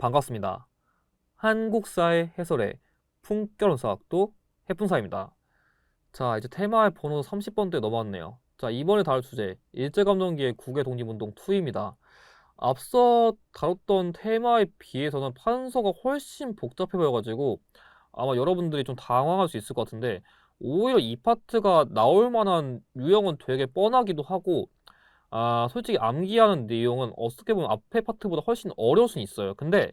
반갑습니다. 한국사의 해설의 풍결론사학도 해fun사입니다. 자, 이제 테마의 번호 30번대 넘어왔네요. 자, 이번에 다룰 주제 일제감정기의 국외 독립운동 2입니다. 앞서 다뤘던 테마에 비해서는 판서가 훨씬 복잡해 보여가지고 아마 여러분들이 좀 당황할 수 있을 것 같은데, 오히려 이 파트가 나올 만한 유형은 되게 뻔하기도 하고, 솔직히 암기하는 내용은 어떻게 보면 앞에 파트보다 훨씬 어려울 수는 있어요. 근데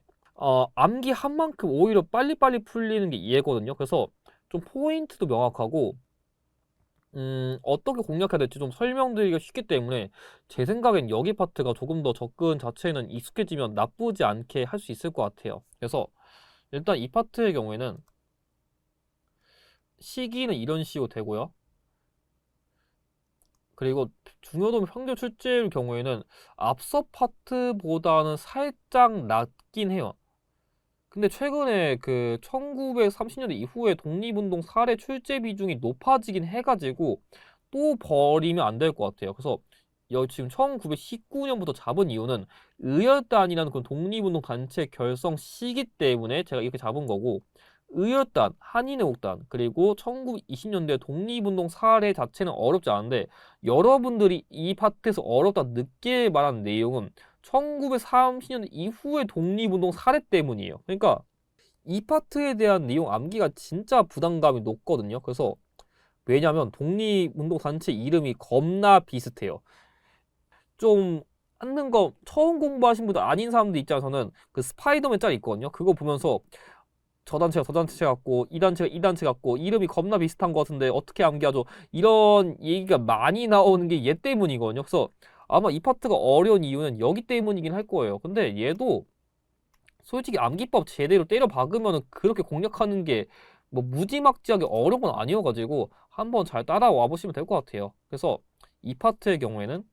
암기한 만큼 오히려 빨리빨리 풀리는 게 이해거든요. 그래서 좀 포인트도 명확하고, 어떻게 공략해야 될지 좀 설명드리기가 쉽기 때문에 제 생각엔 여기 파트가 조금 더 접근 자체는 익숙해지면 나쁘지 않게 할 수 있을 것 같아요. 그래서 일단 이 파트의 경우에는 시기는 이런 식으로 되고요. 그리고 중요도면 평균 출제율 경우에는 앞서 파트보다는 살짝 낮긴 해요. 근데 최근에 그 1930년대 이후에 독립운동 사례 출제 비중이 높아지긴 해가지고 또 버리면 안 될 것 같아요. 그래서 여기 지금 1919년부터 잡은 이유는 의열단이라는 그 독립운동 단체 결성 시기 때문에 제가 이렇게 잡은 거고, 의열단, 한인애국단, 그리고 1920년대 독립운동 사례 자체는 어렵지 않은데, 여러분들이 이 파트에서 어렵다 늦게 말한 내용은 1930년대 이후의 독립운동 사례 때문이에요. 그러니까 이 파트에 대한 내용 암기가 진짜 부담감이 높거든요. 그래서 왜냐면 독립운동 단체 이름이 겁나 비슷해요. 좀 앉는 거 처음 공부하신 분들 아닌 사람들 입장에서는 그 스파이더맨 짤 있거든요. 그거 보면서 저 단체가 저 단체 같고 이 단체가 이 단체 같고 이름이 겁나 비슷한 것 같은데 어떻게 암기하죠? 이런 얘기가 많이 나오는 게 얘 때문이거든요. 그래서 아마 이 파트가 어려운 이유는 여기 때문이긴 할 거예요. 근데 얘도 솔직히 암기법 제대로 때려 박으면 그렇게 공략하는 게 뭐 무지막지하게 어려운 건 아니어가지고 한번 잘 따라와 보시면 될 것 같아요. 그래서 이 파트의 경우에는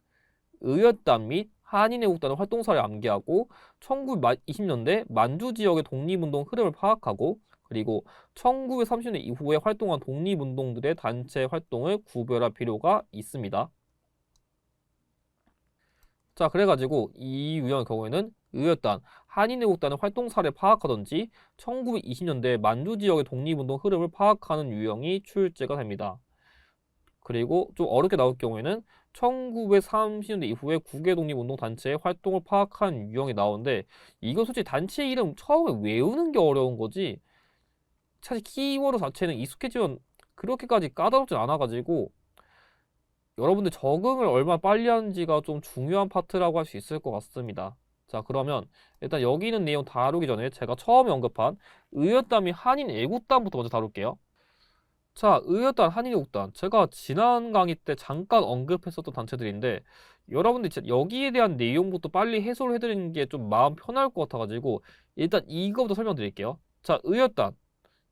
의열단 및 한인애국단의 활동사를 암기하고 1920년대 만주 지역의 독립운동 흐름을 파악하고, 그리고 1930년대 이후에 활동한 독립운동들의 단체 활동을 구별할 필요가 있습니다. 자, 그래가지고 이 유형의 경우에는 의열단, 한인애국단의 활동사를 파악하던지 1920년대 만주 지역의 독립운동 흐름을 파악하는 유형이 출제가 됩니다. 그리고 좀 어렵게 나올 경우에는 1930년대 이후에 국외 독립운동 단체의 활동을 파악한 유형이 나오는데, 이거 솔직히 단체 이름 처음에 외우는 게 어려운 거지 사실 키워드 자체는 익숙해지면 그렇게까지 까다롭진 않아가지고 여러분들 적응을 얼마나 빨리 하는지가 좀 중요한 파트라고 할 수 있을 것 같습니다. 자, 그러면 일단 여기 있는 내용 다루기 전에 제가 처음에 언급한 의열단 및 한인 애국단부터 먼저 다룰게요. 자, 의열단, 한인애국단. 제가 지난 강의 때 잠깐 언급했었던 단체들인데, 여러분들 진짜 여기에 대한 내용부터 빨리 해소를 해드리는 게 좀 마음 편할 것 같아가지고, 일단 이거부터 설명드릴게요. 자, 의열단.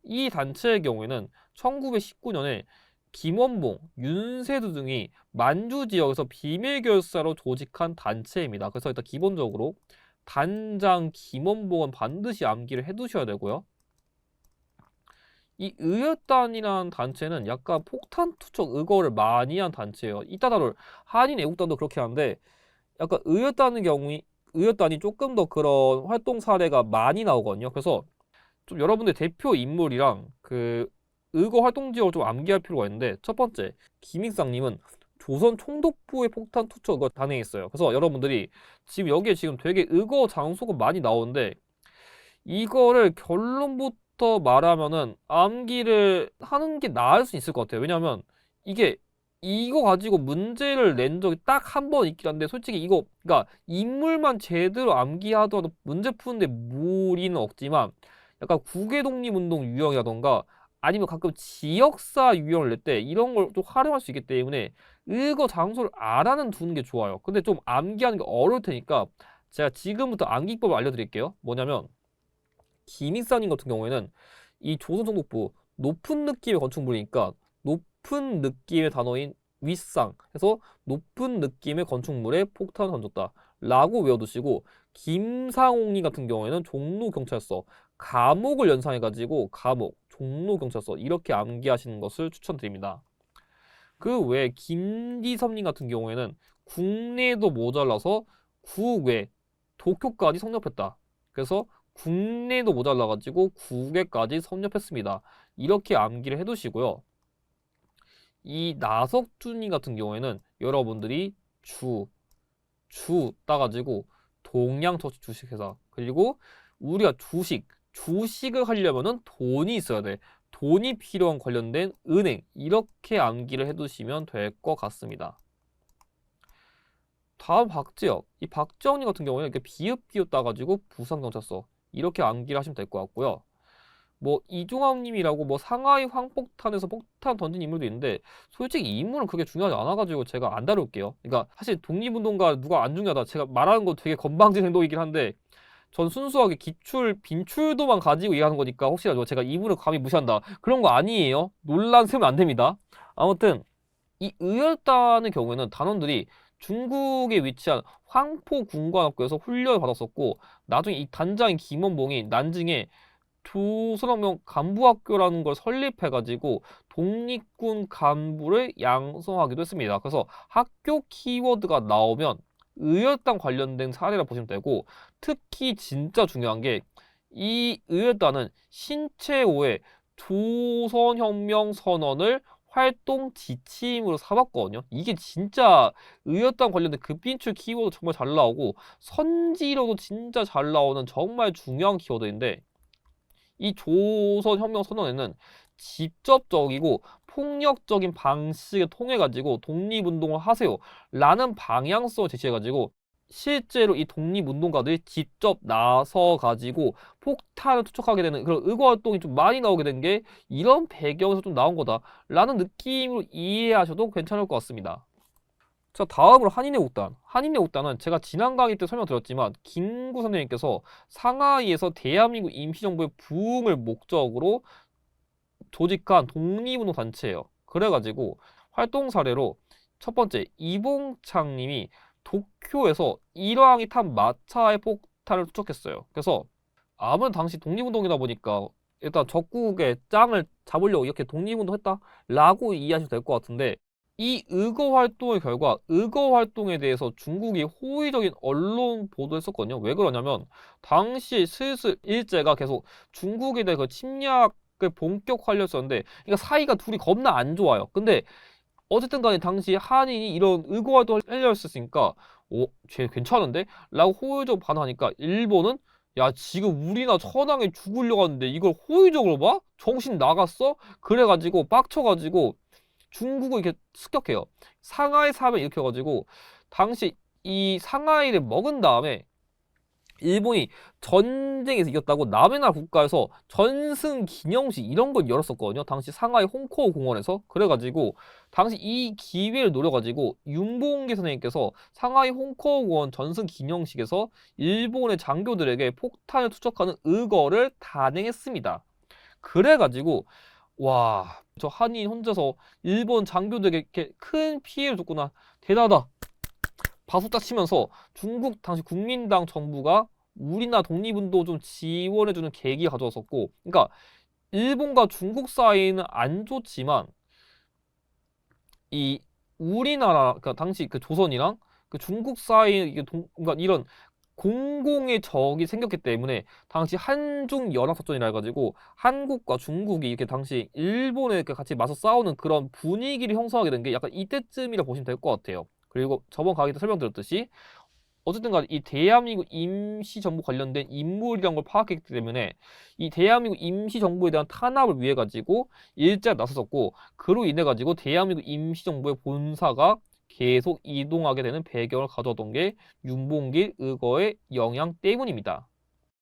이 단체의 경우에는 1919년에 김원봉, 윤세두 등이 만주 지역에서 비밀결사로 조직한 단체입니다. 그래서 일단 기본적으로 단장 김원봉은 반드시 암기를 해두셔야 되고요. 이 의열단이라는 단체는 약간 폭탄 투척 의거를 많이 한 단체예요. 이따 다룰 한인 애국단도 그렇게 하는데, 약간 의열단이 조금 더 그런 활동 사례가 많이 나오거든요. 그래서 좀 여러분들 대표 인물이랑 그 의거 활동 지역을 좀 암기할 필요가 있는데, 첫 번째 김익상님은 조선 총독부의 폭탄 투척을 단행했어요. 그래서 여러분들이 지금 여기에 지금 되게 의거 장소가 많이 나오는데, 이거를 결론부터 말하면은 암기를 하는 게 나을 수 있을 것 같아요. 왜냐하면 이게 이거 가지고 문제를 낸 적이 딱 한 번 있긴 한데, 솔직히 이거 그러니까 인물만 제대로 암기하더라도 문제 푸는데 무리는 없지만, 약간 국외 독립운동 유형이라던가 아니면 가끔 지역사 유형을 낼 때 이런 걸 좀 활용할 수 있기 때문에 이거 장소를 알아는 두는 게 좋아요. 근데 좀 암기하는 게 어려울 테니까 제가 지금부터 암기법을 알려드릴게요. 뭐냐면, 김익사님 같은 경우에는 이 조선총독부 높은 느낌의 건축물이니까 높은 느낌의 단어인 윗상 해서 높은 느낌의 건축물에 폭탄을 던졌다 라고 외워두시고, 김상옥님 같은 경우에는 종로경찰서 감옥을 연상해가지고 감옥, 종로경찰서 이렇게 암기하시는 것을 추천드립니다. 그 외에 김기섭님 같은 경우에는 국내도 모자라서 국외 도쿄까지 성접했다. 그래서 국내도 모자라가지고 국외까지 섭렵했습니다. 이렇게 암기를 해두시고요. 이 나석준이 같은 경우에는 여러분들이 주 따가지고 동양저축 주식회사, 그리고 우리가 주식을 하려면은 돈이 있어야 돼. 돈이 필요한 관련된 은행, 이렇게 암기를 해두시면 될 것 같습니다. 다음 박지혁. 이 박지혁님 같은 경우에는 이렇게 비읍 따가지고 부산경찰서, 이렇게 암기를 하시면 될 것 같고요. 뭐 이종함님이라고 뭐 상하이 황폭탄에서 폭탄 던진 인물도 있는데, 솔직히 이 인물은 그렇게 중요하지 않아가지고 제가 안 다룰게요. 그러니까 사실 독립운동가 누가 안 중요하다, 제가 말하는 거 되게 건방진 행동이긴 한데, 전 순수하게 빈출도만 가지고 얘기하는 거니까 혹시라도 제가 이분을 감히 무시한다, 그런 거 아니에요. 논란 세우면 안 됩니다. 아무튼 이 의열단의 경우에는 단원들이 중국에 위치한 황포군관학교에서 훈련을 받았었고, 나중에 이 단장인 김원봉이 난징에 조선혁명 간부학교라는 걸 설립해가지고 독립군 간부를 양성하기도 했습니다. 그래서 학교 키워드가 나오면 의열단 관련된 사례라 보시면 되고, 특히 진짜 중요한 게 이 의열단은 신채호의 조선혁명 선언을 활동 지침으로 삼았거든요. 이게 진짜 의열단 관련된 급빈출 키워드 정말 잘 나오고, 선지로도 진짜 잘 나오는 정말 중요한 키워드인데, 이 조선혁명 선언에는 직접적이고 폭력적인 방식을 통해 가지고 독립운동을 하세요 라는 방향성을 제시해 가지고, 실제로 이 독립운동가들이 직접 나서 가지고 폭탄을 투척하게 되는 그런 의거 활동이 좀 많이 나오게 된 게 이런 배경에서 좀 나온 거다 라는 느낌으로 이해하셔도 괜찮을 것 같습니다. 자, 다음으로 한인애국단. 한인애국단은 제가 지난 강의 때 설명드렸지만 김구 선생님께서 상하이에서 대한민국 임시정부의 부흥을 목적으로 조직한 독립운동 단체예요. 그래가지고 활동 사례로 첫 번째, 이봉창님이 도쿄에서 일왕이 탄 마차의 폭탄을 투척했어요. 그래서 아무래도 당시 독립운동이다 보니까 일단 적국의 짱을 잡으려고 이렇게 독립운동했다라고 이해하시면 될 것 같은데, 이 의거 활동의 결과 의거 활동에 대해서 중국이 호의적인 언론 보도를 했었거든요. 왜 그러냐면 당시 슬슬 일제가 계속 중국에 대해 그 침략을 본격화하려 했었는데, 그러니까 사이가 둘이 겁나 안 좋아요. 근데 어쨌든 간에 당시 한인이 이런 의거 활동을 하려 했었으니까 쟤 괜찮은데? 라고 호의적으로 반응하니까 일본은, 야, 지금 우리나 천황이 죽으려고 하는데 이걸 호의적으로 봐? 정신 나갔어? 그래가지고 빡쳐가지고 중국을 이렇게 습격해요. 상하이 사변 일으켜가지고 당시 이 상하이를 먹은 다음에 일본이 전쟁에서 이겼다고 남의 나라 국가에서 전승 기념식 이런 걸 열었었거든요. 당시 상하이 홍코우 공원에서. 그래가지고 당시 이 기회를 노려가지고 윤봉계 선생님께서 상하이 홍코우 공원 전승 기념식에서 일본의 장교들에게 폭탄을 투척하는 의거를 단행했습니다. 그래가지고 와, 저 한인 혼자서 일본 장교들에게 이렇게 큰 피해를 줬구나, 대단하다, 박수 딱 치면서 중국 당시 국민당 정부가 우리나라 독립운동 좀 지원해주는 계기가 가져왔었고, 그러니까 일본과 중국 사이는 안 좋지만 이 우리나라, 그러니까 당시 그 조선이랑 그 중국 사이 이게 그러니까 이런 공공의 적이 생겼기 때문에 당시 한중 연합作전이라 해가지고 한국과 중국이 이렇게 당시 일본에 이렇게 같이 맞서 싸우는 그런 분위기를 형성하게 된 게 약간 이때쯤이라 보시면 될 것 같아요. 그리고 저번 강의 때 설명드렸듯이 어쨌든 간에 이 대한민국 임시정부 관련된 인물이란 걸 파악했기 때문에 이 대한민국 임시정부에 대한 탄압을 위해 가지고 일제가 나섰었고, 그로 인해 가지고 대한민국 임시정부의 본사가 계속 이동하게 되는 배경을 가져왔던 게 윤봉길 의거의 영향 때문입니다.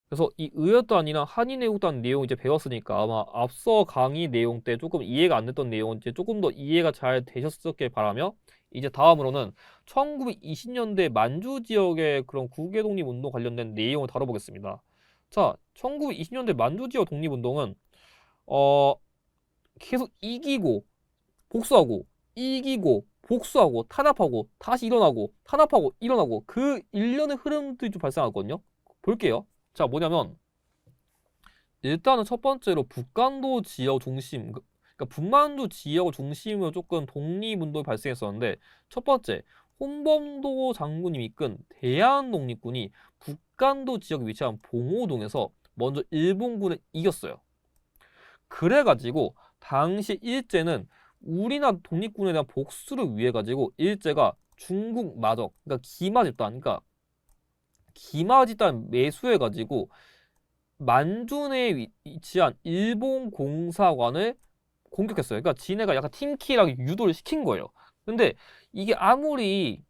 그래서 이 의열단이랑 한인애국단 내용 이제 배웠으니까 아마 앞서 강의 내용 때 조금 이해가 안 됐던 내용은 이제 조금 더 이해가 잘 되셨길 바라며, 이제 다음으로는 1920년대 만주 지역의 그런 국외 독립 운동 관련된 내용을 다뤄보겠습니다. 자, 1920년대 만주 지역 독립 운동은 어 계속 이기고 복수하고 이기고 복수하고 탄압하고 다시 일어나고 탄압하고 일어나고 그 일련의 흐름들이 좀 발생하거든요. 볼게요. 자, 뭐냐면 일단은 첫 번째로 북간도 지역 중심, 그러니까 북만주 지역을 중심으로 조금 독립운동이 발생했었는데, 첫 번째, 홍범도 장군이 이끈 대한독립군이 북간도 지역에 위치한 봉오동에서 먼저 일본군을 이겼어요. 그래가지고 당시 일제는 우리나라 독립군에 대한 복수를 위해 가지고 일제가 중국 마적, 그러니까 기마 집단, 그러니까 기마 집단 매수해가지고 만주내에 위치한 일본 공사관을 공격했어요. 그러니까 지네가 약간 팀킬하게 유도를 시킨 거예요. 근데 이게 아무리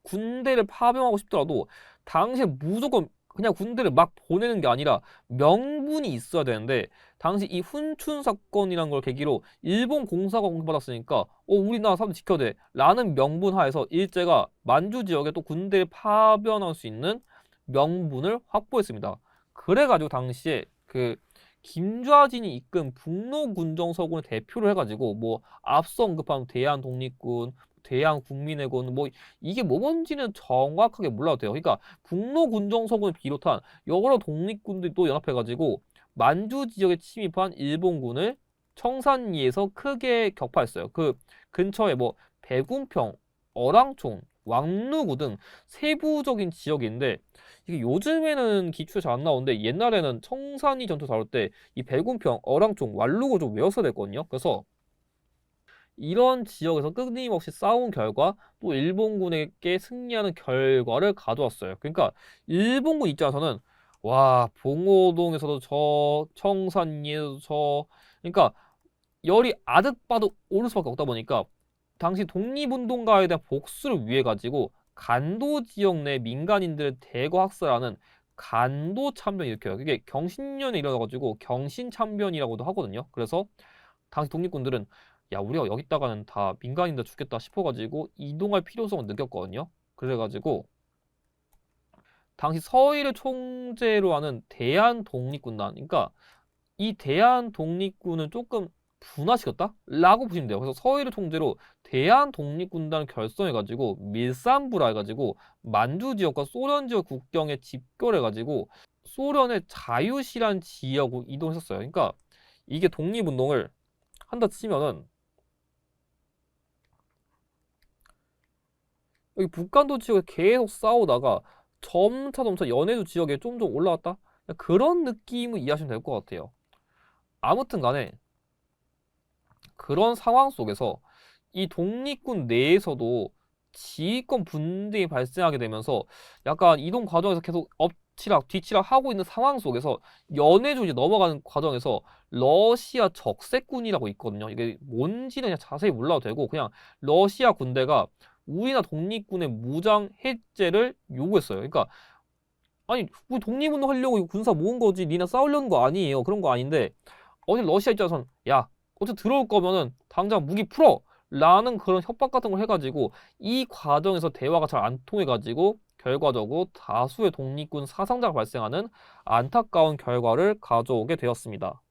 군대를 파병하고 싶더라도 당시에 무조건 그냥 군대를 막 보내는 게 아니라 명분이 있어야 되는데 당시 이 훈춘 사건이란 걸 계기로 일본 공사가 공격받았으니까 우리나라 사람들 지켜야 돼 라는 명분 하에서 일제가 만주 지역에 또 군대를 파병할 수 있는 명분을 확보했습니다. 그래가지고 당시에 그 김좌진이 이끈 북로군정서군을 대표로 해가지고 뭐 앞서 언급한 대한독립군, 대한국민회군 뭐 이게 뭐 뭔지는 정확하게 몰라도 돼요. 그러니까 북로군정서군을 비롯한 여러 독립군들이 또 연합해가지고 만주 지역에 침입한 일본군을 청산리에서 크게 격파했어요. 그 근처에 뭐 백운평, 어랑촌, 왕루구 등 세부적인 지역인데 이게 요즘에는 기초에 잘 안 나오는데 옛날에는 청산리 전투 다룰 때 이 백운평, 어랑촌, 왕루구 좀 외웠어야 됐거든요. 그래서 이런 지역에서 끊임없이 싸운 결과 또 일본군에게 승리하는 결과를 가져왔어요. 그러니까 일본군 입장에서는 와 봉오동에서도 저 청산리에서도 저 그러니까 열이 아득바득 오를 수밖에 없다 보니까 당시 독립운동가에 대한 복수를 위해 가지고 간도 지역 내 민간인들을 대거 학살하는 간도 참변을 일으켜요. 그게 경신년에 일어나가지고 경신참변이라고도 하거든요. 그래서 당시 독립군들은 야 우리가 여기다가는 다 민간인들 죽겠다 싶어가지고 이동할 필요성을 느꼈거든요. 그래가지고 당시 서해를 총재로 하는 대한독립군단, 그러니까 이 대한독립군은 조금 분화시켰다? 라고 보시면 돼요. 그래서 서해를 총재로 대한독립군단을 결성해가지고 밀산부라 해가지고 만주 지역과 소련 지역 국경에 집결해가지고 소련의 자유시란 지역으로 이동했었어요. 그러니까 이게 독립운동을 한다 치면은 여기 북한도 지역에 계속 싸우다가 점차 연해주 지역에 좀 올라왔다? 그런 느낌을 이해하시면 될 것 같아요. 아무튼 간에 그런 상황 속에서 이 독립군 내에서도 지휘권 분쟁이 발생하게 되면서 약간 이동 과정에서 계속 엎치락 뒤치락 하고 있는 상황 속에서 연해주 이제 넘어가는 과정에서 러시아 적색군이라고 있거든요. 이게 뭔지는 그냥 자세히 몰라도 되고 그냥 러시아 군대가 우리나라 독립군의 무장 해제를 요구했어요. 그러니까 아니 우리 독립운동 하려고 군사 모은 거지 니나 싸우려는 거 아니에요. 그런 거 아닌데 어제 러시아 입장에선 야 어제 들어올 거면은 당장 무기 풀어 라는 그런 협박 같은 걸 해가지고 이 과정에서 대화가 잘 안 통해가지고 결과적으로 다수의 독립군 사상자가 발생하는 안타까운 결과를 가져오게 되었습니다.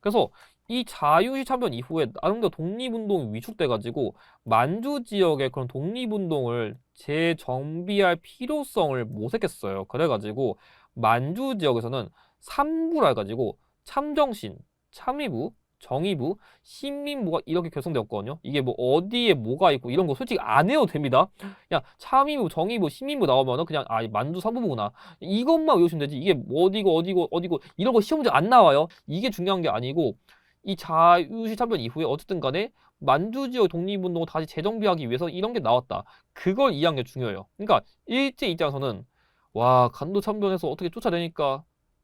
그래서 이 자유시 참변 이후에 나름대로 독립운동이 위축돼가지고 만주 지역의 그런 독립운동을 재정비할 필요성을 모색했어요. 그래가지고 만주 지역에서는 3부라 해가지고 참정신, 참의부, 정의부, 신민부가 이렇게 결성되었거든요. 이게 뭐 어디에 뭐가 있고 이런 거 솔직히 안 해도 됩니다. 그냥 참의부, 정의부, 신민부 나오면은 그냥 아 만주 3부구나 이것만 외우시면 되지. 이게 뭐 어디고 이런 거 시험 문제 안 나와요. 이게 중요한 게 아니고 이 자유시 참변 이후에 어쨌든 간에 만주 지역 독립운동을 다시 재정비하기 위해서 이런 게 나왔다. 그걸 이해한 게 중요해요. 그러니까 일제 입장에서는 와 간도 참변해서 어떻게 쫓아내니까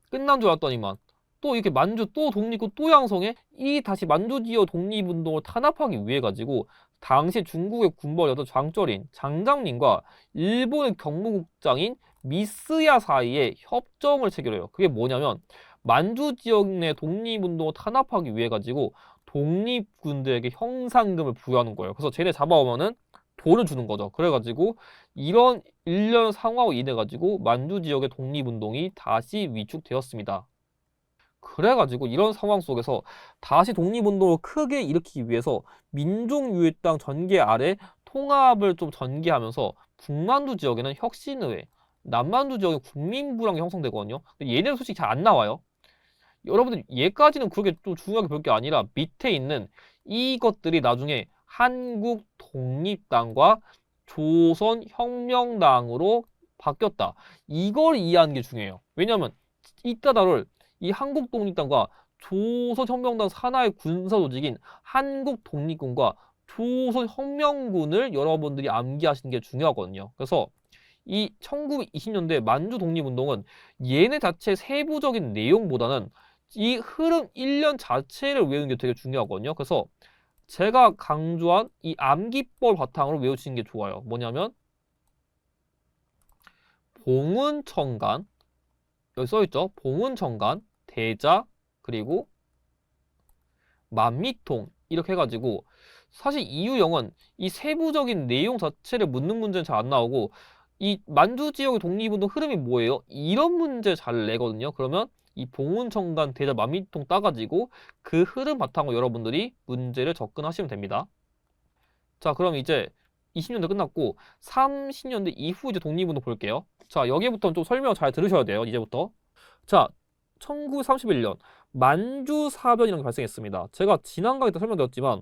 끝난 줄 알았더니만 또 이렇게 만주 또 독립군 또 양성해 이 다시 만주 지역 독립운동을 탄압하기 위해 가지고 당시 중국의 군벌이었던 장쩌린 장장린과 일본의 경무국장인 미스야 사이에 협정을 체결해요. 그게 뭐냐면 만주 지역 내 독립운동을 탄압하기 위해 가지고 독립군들에게 형상금을 부여하는 거예요. 그래서 쟤네 잡아오면은 돈을 주는 거죠. 그래가지고 이런 일련 상황으로 인해 가지고 만주 지역의 독립운동이 다시 위축되었습니다. 그래가지고 이런 상황 속에서 다시 독립운동을 크게 일으키기 위해서 민족유일당 전개 아래 통합을 좀 전개하면서 북만주 지역에는 혁신의회, 남만주 지역에 국민부랑이 형성되거든요. 근데 얘네는 솔직히 잘 안 나와요. 여러분들 얘까지는 그렇게 또 중요하게 볼 게 아니라 밑에 있는 이것들이 나중에 한국독립당과 조선혁명당으로 바뀌었다. 이걸 이해하는 게 중요해요. 왜냐하면 이따 다룰 이 한국독립당과 조선혁명당 산하의 군사조직인 한국독립군과 조선혁명군을 여러분들이 암기하시는 게 중요하거든요. 그래서 이 1920년대 만주 독립운동은 얘네 자체 세부적인 내용보다는 이 흐름 1년 자체를 외우는 게 되게 중요하거든요. 그래서 제가 강조한 이 암기법 바탕으로 외우시는 게 좋아요. 뭐냐면 봉은청간, 여기 써있죠? 봉은청간, 대자, 그리고 만미통 이렇게 해가지고 사실 이유영은 이 세부적인 내용 자체를 묻는 문제는 잘 안 나오고 이 만주 지역의 독립운동 흐름이 뭐예요? 이런 문제 잘 내거든요. 그러면 이 봉은청간, 대자, 만미통 따가지고 그 흐름 바탕으로 여러분들이 문제를 접근하시면 됩니다. 자, 그럼 이제 20년대 끝났고 30년대 이후 이제 독립운동 볼게요. 자, 여기부터는 좀 설명 잘 들으셔야 돼요. 이제부터. 자, 1931년 만주사변이라는 게 발생했습니다. 제가 지난 강의 때 설명드렸지만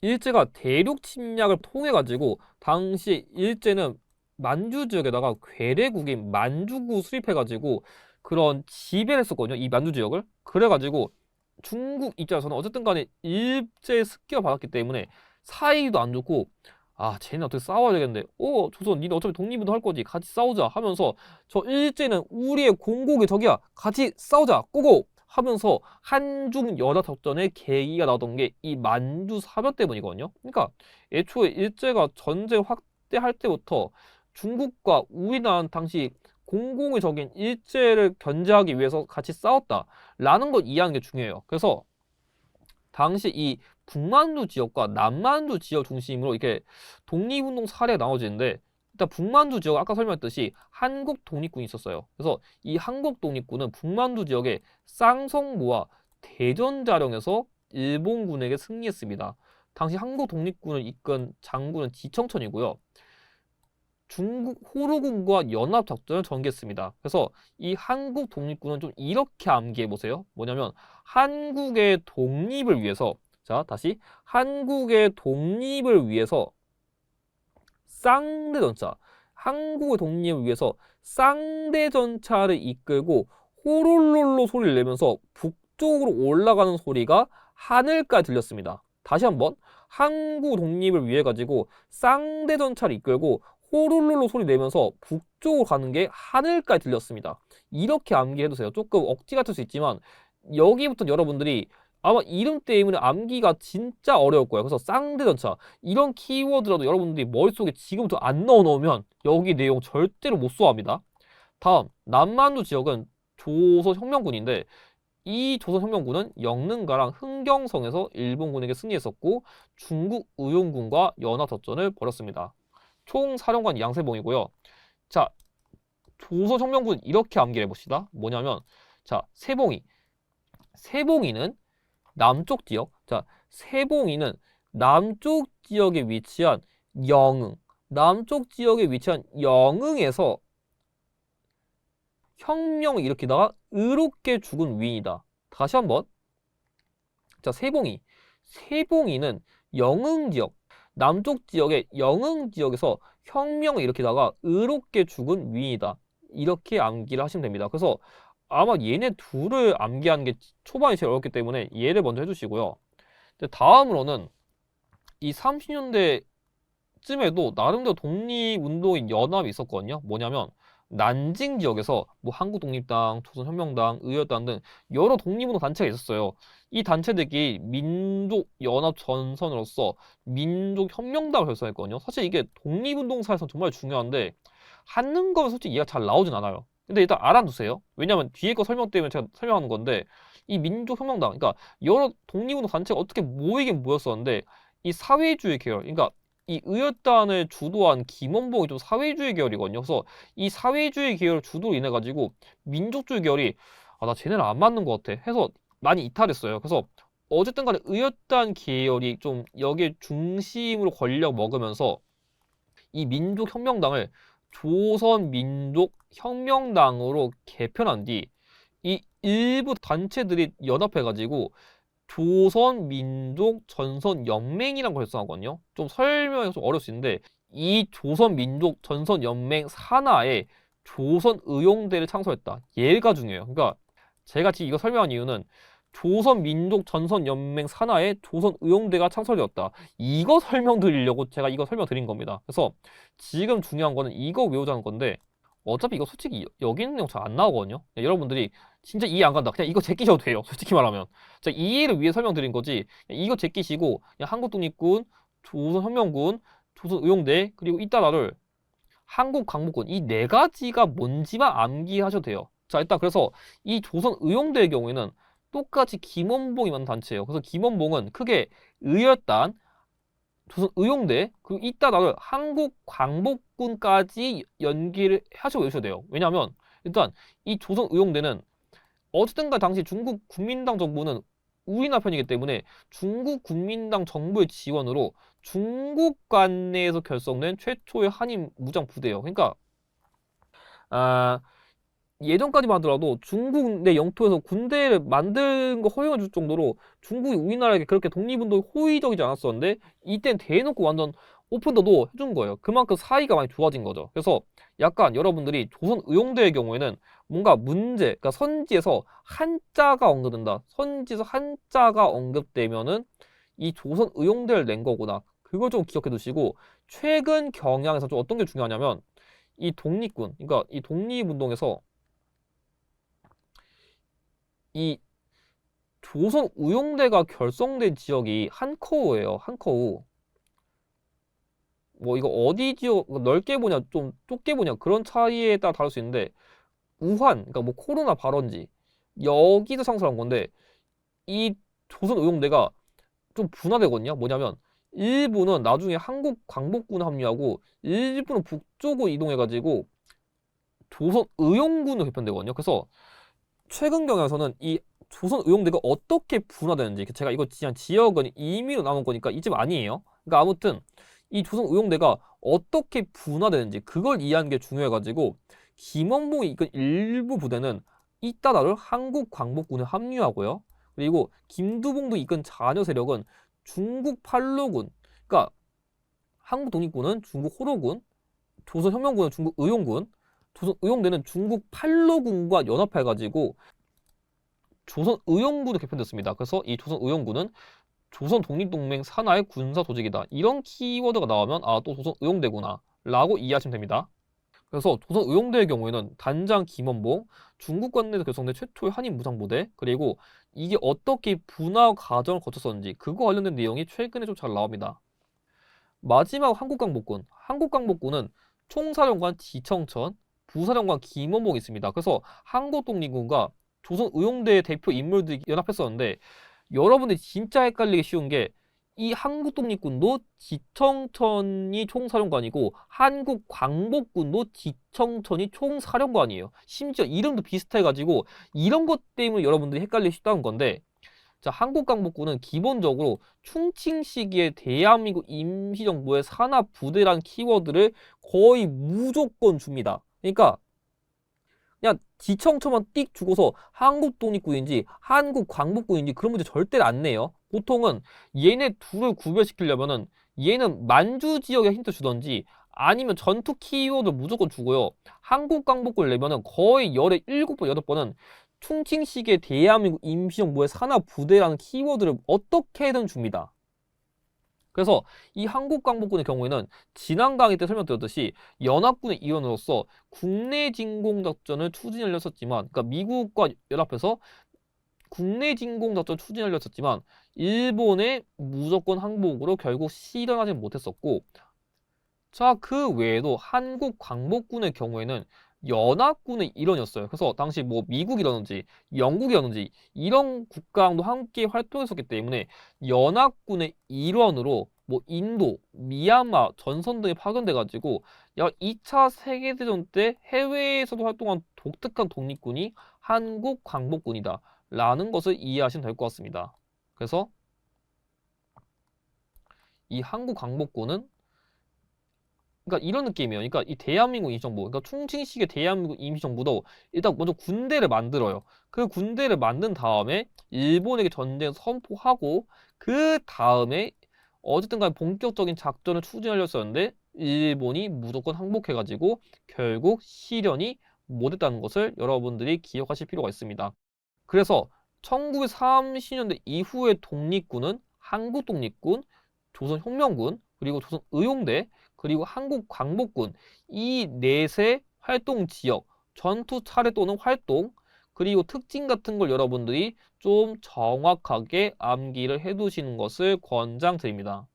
일제가 대륙 침략을 통해 가지고 당시 일제는 만주 지역에다가 괴뢰국인 만주구 수립해 가지고 그런 지배를 했었거든요. 이 만주 지역을. 그래 가지고 중국 입장에서는 어쨌든 간에 일제 습격을 받았기 때문에 사이도 안 좋고 아 쟤네 어떻게 싸워야 되겠는데 조선 니네 어차피 독립운동 할 거지 같이 싸우자 하면서 저 일제는 우리의 공국의 적이야 같이 싸우자 고고 하면서 한중 연합작전의 계기가 나오던 게 이 만주 사변 때문이거든요. 그러니까 애초에 일제가 전쟁 확대할 때부터 중국과 우리나라는 당시 공공의 적인 일제를 견제하기 위해서 같이 싸웠다라는 걸 이해하는 게 중요해요. 그래서 당시 이 북만주 지역과 남만주 지역 중심으로 이렇게 독립운동 사례가 나눠지는데 일단 북만주 지역 아까 설명했듯이 한국 독립군이 있었어요. 그래서 이 한국 독립군은 북만주 지역의 쌍성모와 대전자령에서 일본군에게 승리했습니다. 당시 한국 독립군을 이끈 장군은 지청천이고요. 중국 호로군과 연합작전을 전개했습니다. 그래서 이 한국 독립군은 좀 이렇게 암기해 보세요. 뭐냐면 한국의 독립을 위해서 자 다시 한국의 독립을 위해서 쌍대전차 한국의 독립을 위해서 쌍대전차를 이끌고 호롤롤로 소리를 내면서 북쪽으로 올라가는 소리가 하늘까지 들렸습니다. 다시 한번 한국 독립을 위해 가지고 쌍대전차를 이끌고 호룰룰루 소리 내면서 북쪽으로 가는 게 하늘까지 들렸습니다. 이렇게 암기해두세요. 조금 억지 같을 수 있지만 여기부터 여러분들이 아마 이름 때문에 암기가 진짜 어려울 거예요. 그래서 쌍대전차 이런 키워드라도 여러분들이 머릿속에 지금부터 안 넣어놓으면 여기 내용 절대로 못 소화합니다. 다음 남만주 지역은 조선혁명군인데 이 조선혁명군은 영릉가랑 흥경성에서 일본군에게 승리했었고 중국 의용군과 연합작전을 벌였습니다. 총 사령관 양세봉이고요. 자, 조선혁명군 이렇게 암기를 해봅시다. 뭐냐면 자, 세봉이는 남쪽 지역. 자, 세봉이는 남쪽 지역에 위치한 남쪽 지역에 위치한 영흥에서 혁명을 일으키다가 의롭게 죽은 위인이다. 다시 한번. 자, 세봉이는 영흥 지역, 남쪽 지역의 영흥 지역에서 혁명을 일으키다가 의롭게 죽은 위인이다. 이렇게 암기를 하시면 됩니다. 그래서 아마 얘네 둘을 암기하는 게 초반이 제일 어렵기 때문에 얘를 먼저 해주시고요. 다음으로는 이 30년대쯤에도 나름대로 독립운동인 연합이 있었거든요. 뭐냐면 난징 지역에서 뭐 한국독립당, 조선혁명당, 의열당 등 여러 독립운동 단체가 있었어요. 이 단체들이 민족연합전선으로서 민족혁명당을 결성했거든요. 사실 이게 독립운동사에서 정말 중요한데 하는 거면 솔직히 이해가 잘 나오진 않아요. 근데 일단 알아두세요. 왜냐면 뒤에 거 설명 때문에 제가 설명하는 건데 이 민족혁명당, 그러니까 여러 독립운동 단체가 어떻게 모이긴 모였었는데 이 사회주의 계열, 그러니까 이 의열단을 주도한 김원봉이 좀 사회주의 계열이거든요. 그래서 이 사회주의 계열 주도로 인해 가지고 민족주의 계열이 나 쟤네랑 안 맞는 것 같아 해서 많이 이탈했어요. 그래서 어쨌든 간에 의열단 계열이 좀 여기에 중심으로 권력 먹으면서 이 민족혁명당을 조선민족혁명당으로 개편한 뒤 이 일부 단체들이 연합해가지고 조선민족전선연맹이라는 걸 결성하거든요. 좀 설명이 좀 어려울 수 있는데 이 조선민족전선연맹 산하에 조선의용대를 창설했다. 얘가 중요해요. 그러니까 제가 지금 이거 설명한 이유는 조선민족전선연맹 산하에 조선의용대가 창설되었다. 이거 설명드리려고 제가 이거 설명드린 겁니다. 그래서 지금 중요한 거는 이거 외우자는 건데 어차피 이거 솔직히 여기 있는 내용 잘 안 나오거든요. 여러분들이 진짜 이해 안 간다. 그냥 이거 제끼셔도 돼요. 솔직히 말하면. 자, 이해를 위해 설명드린 거지. 이거 제끼시고 그냥 한국독립군, 조선혁명군, 조선의용대 그리고 이따라를 한국광복군 이 네 가지가 뭔지만 암기하셔도 돼요. 자, 일단 그래서 이 조선의용대의 경우에는 똑같이 김원봉이 만든 단체예요. 그래서 김원봉은 크게 의열단, 조선의용대 그리고 이따다를 한국광복군까지 연기를 하시고 외우셔야 돼요. 왜냐하면 일단 이 조선의용대는 어쨌든가 당시 중국 국민당 정부는 우리나라 편이기 때문에 중국 국민당 정부의 지원으로 중국 관내에서 결성된 최초의 한인 무장 부대예요. 그러니까 아, 예전까지만 하더라도 중국 내 영토에서 군대를 만드는 거 허용해 줄 정도로 중국이 우리나라에게 그렇게 독립운동이 호의적이지 않았었는데 이땐 대놓고 완전 오픈더도 해준 거예요. 그만큼 사이가 많이 좋아진 거죠. 그래서 약간 여러분들이 조선의용대의 경우에는 뭔가 문제, 그러니까 선지에서 한자가 언급된다. 선지에서 한자가 언급되면은 이 조선의용대를 낸 거구나. 그걸 좀 기억해 두시고 최근 경향에서 좀 어떤 게 중요하냐면 이 독립군, 그러니까 이 독립운동에서 이 조선의용대가 결성된 지역이 한커우예요. 한커우. 뭐 이거 어디 지역 넓게 보냐 좀 좁게 보냐 그런 차이에 따라 다를 수 있는데 우한, 그러니까 뭐 코로나 발원지 여기서 창설한 건데 이 조선의용대가 좀 분화되거든요. 뭐냐면 일부는 나중에 한국 광복군에 합류하고 일부는 북쪽으로 이동해가지고 조선의용군으로 개편되거든요. 그래서 최근 경향에서는 이 조선의용대가 어떻게 분화되는지 제가 이거 그냥 지역은 임의로 나눈 거니까 이 집 아니에요. 그러니까 아무튼 이 조선의용대가 어떻게 분화되는지 그걸 이해하는 게 중요해가지고 김원봉이 이끈 일부 부대는 이따다를 한국광복군에 합류하고요. 그리고 김두봉도 이끈 자녀 세력은 중국 팔로군, 그러니까 한국 독립군은 중국 호로군, 조선혁명군은 중국 의용군, 조선의용대는 중국 팔로군과 연합해가지고 조선의용군으로 개편됐습니다. 그래서 이 조선의용군은 조선독립동맹 산하의 군사 조직이다. 이런 키워드가 나오면 아, 또 조선의용대구나 라고 이해하시면 됩니다. 그래서 조선의용대의 경우에는 단장 김원봉, 중국 관내에서 결성된 최초의 한인 무장부대, 그리고 이게 어떻게 분화 과정을 거쳤었는지 그거 관련된 내용이 최근에 좀 잘 나옵니다. 마지막 한국광복군. 한국광복군은 총사령관 지청천, 부사령관 김원봉이 있습니다. 그래서 한국독립군과 조선의용대의 대표 인물들이 연합했었는데 여러분들이 진짜 헷갈리기 쉬운 게 이 한국독립군도 지청천이 총사령관이고 한국광복군도 지청천이 총사령관이에요. 심지어 이름도 비슷해가지고 이런 것 때문에 여러분들이 헷갈리기 쉽다는 건데 자, 한국광복군은 기본적으로 충칭 시기에 대한민국 임시정부의 산하부대라는 키워드를 거의 무조건 줍니다. 그러니까 그냥 지청초만 띡 주고서 한국 독립군인지 한국 광복군인지 그런 문제 절대 안 내요. 보통은 얘네 둘을 구별시키려면은 얘는 만주 지역에 힌트 주던지 아니면 전투 키워드 무조건 주고요. 한국 광복군을 내면은 거의 열에 7번, 8번은 충칭시기의 대한민국 임시정부의 산하부대라는 키워드를 어떻게든 줍니다. 그래서 이 한국광복군의 경우에는 지난 강의 때 설명드렸듯이 연합군의 일원으로서 국내 진공작전을 추진하려 했었지만, 그러니까 미국과 연합해서 국내 진공작전 추진하려 했었지만 일본의 무조건 항복으로 결국 실현하지 못했었고, 자, 그 외에도 한국광복군의 경우에는 연합군의 일원이었어요. 그래서 당시 뭐 미국이라든지 영국이라든지 이런 국가랑도 함께 활동했었기 때문에 연합군의 일원으로 뭐 인도, 미얀마, 전선 등에 파견돼가지고 약 2차 세계대전 때 해외에서도 활동한 독특한 독립군이 한국광복군이다 라는 것을 이해하시면 될 것 같습니다. 그래서 이 한국광복군은 그러니까 이런 느낌이에요. 그러니까 이 대한민국 임시정부, 그러니까 충칭식의 대한민국 임시정부도 일단 먼저 군대를 만들어요. 그 군대를 만든 다음에 일본에게 전쟁 선포하고 그 다음에 어쨌든 간에 본격적인 작전을 추진하려 했었는데 일본이 무조건 항복해가지고 결국 실현이 못했다는 것을 여러분들이 기억하실 필요가 있습니다. 그래서 1930년대 이후의 독립군은 한국 독립군, 조선혁명군, 그리고 조선의용대, 그리고 한국광복군 이 넷의 활동 지역, 전투 차례 또는 활동, 그리고 특징 같은 걸 여러분들이 좀 정확하게 암기를 해두시는 것을 권장드립니다.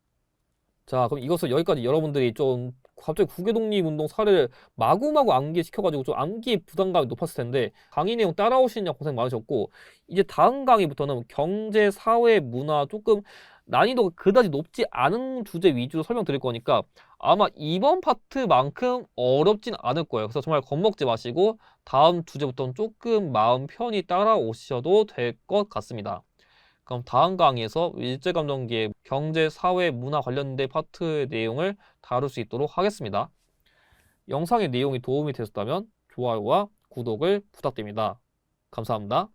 자, 그럼 이것을 여기까지 여러분들이 좀 갑자기 국외독립운동 사례를 마구마구 암기시켜가지고 좀 암기 부담감이 높았을 텐데 강의 내용 따라오시느냐 고생 많으셨고 이제 다음 강의부터는 경제, 사회, 문화 조금 난이도가 그다지 높지 않은 주제 위주로 설명드릴 거니까 아마 이번 파트만큼 어렵진 않을 거예요. 그래서 정말 겁먹지 마시고 다음 주제부터는 조금 마음 편히 따라오셔도 될 것 같습니다. 그럼 다음 강의에서 일제감정기의 경제, 사회, 문화 관련된 파트의 내용을 다룰 수 있도록 하겠습니다. 영상의 내용이 도움이 되셨다면 좋아요와 구독을 부탁드립니다. 감사합니다.